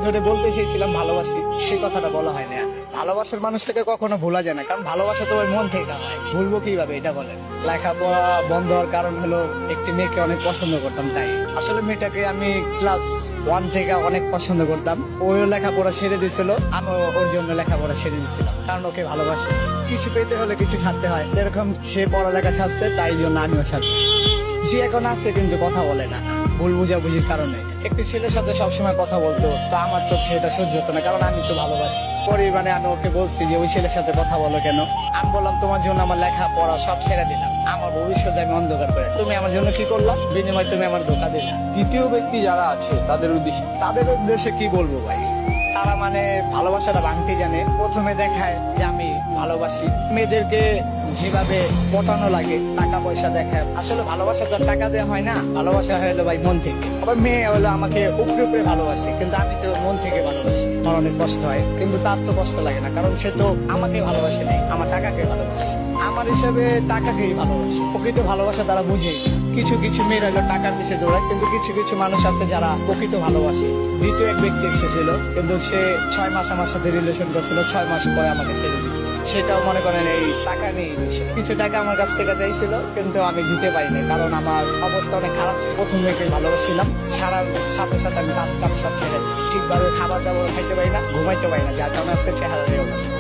ধরে বলতে চেয়েছিলাম ভালোবাসি, সেই কথাটা বলা হয়নি। ভালোবাসার মানুষটাকে কখনো ভোলা যায় না, কারণ ভালোবাসা তো ওই মন থেকে হয়, ভুলবো কিভাবে এটা বলেন। লেখাপড়া বন্ধ হওয়ার কারণ হলো একটি মেয়েকে অনেক পছন্দ করতাম, তাই আসলে মেয়েটাকে আমি ক্লাস 1 থেকে অনেক পছন্দ করতাম। ওই লেখাপড়া ছেড়ে দিছিল, আমি ওর জন্য লেখাপড়া ছেড়ে দিছিলাম, কারণ ওকে ভালোবাসি। কিছু পেতে হলে কিছু ছাড়তে হয়, এরকম সে পড়ালেখা ছাড়ছে, তাই জন্য আমিও ছাড়ছি। সে এখন আছে কিন্তু কথা বলে না, ভুল বুঝাবুঝির কারণে। একটি ছেলের সাথে সবসময় কথা বলতো, তো আমার তো সেটা সহ্য হতো না, কারণ আমি তো ভালোবাসি। পরিমাণে আমি ওকে বলছি যে ওই ছেলের সাথে কথা বলো কেন। আমি বললাম তোমার জন্য আমার লেখা পড়া সব ছেড়ে দিলাম, আমার ভবিষ্যৎ আমি অন্ধকার করে, তুমি আমার জন্য কি করলাম, বিনিময় তুমি আমার ধোকা দিলা। তৃতীয় ব্যক্তি যারা আছে তাদের উদ্দেশ্যে কি বলবো ভাই, তারা মানে ভালোবাসাটা ভাঙতে জানে। প্রথমে দেখায় যে আমি ভালোবাসি, মেয়েদেরকে যেভাবে পটানো লাগে, টাকা পয়সা দেখায়। আসলে ভালোবাসা তো আর টাকা দেওয়া হয় না, ভালোবাসা হলো ভাই মন থেকে। আবার মেয়ে হলো আমাকে উপরে উপরে ভালোবাসে, কিন্তু আমি তো মন থেকে ভালোবাসি। আমার অনেক কষ্ট হয়, কিন্তু তার তো কষ্ট লাগে না, কারণ সে তো আমাকে ভালোবাসে নাই, আমার টাকাকে ভালোবাসে। আমার হিসাবে টাকাকেই ভালোবাসে। প্রকৃত ভালোবাসা তারা বুঝে। কিছু কিছু মেয়ের হলো টাকার পিছে দৌড়ায়, কিন্তু কিছু কিছু মানুষ আছে যারা প্রকৃত ভালোবাসে। দ্বিতীয় এক ব্যক্তি এসেছিল, কিন্তু সে 6 মাস আমার সাথে রিলেশন করছিল, 6 মাস পরে আমাকে ছেড়ে দিয়েছে। সেটাও মনে করেন এই টাকা নেই, কিছু টাকা আমার কাছ থেকে চাইছিল, কিন্তু আমি দিতে পারিনি, কারণ আমার অবস্থা অনেক খারাপ ছিল। প্রথম মেয়েকে ভালোবাসছিলাম, ছাড়ার সাথে সাথে আমি কাজ কাম সব ছেড়ে দিচ্ছি। ঠিকভাবে খাবার দাবার খাইতে পারি না, ঘুমাইতে পারি না, যার কারণে আজকে চেহারা এই অবস্থা।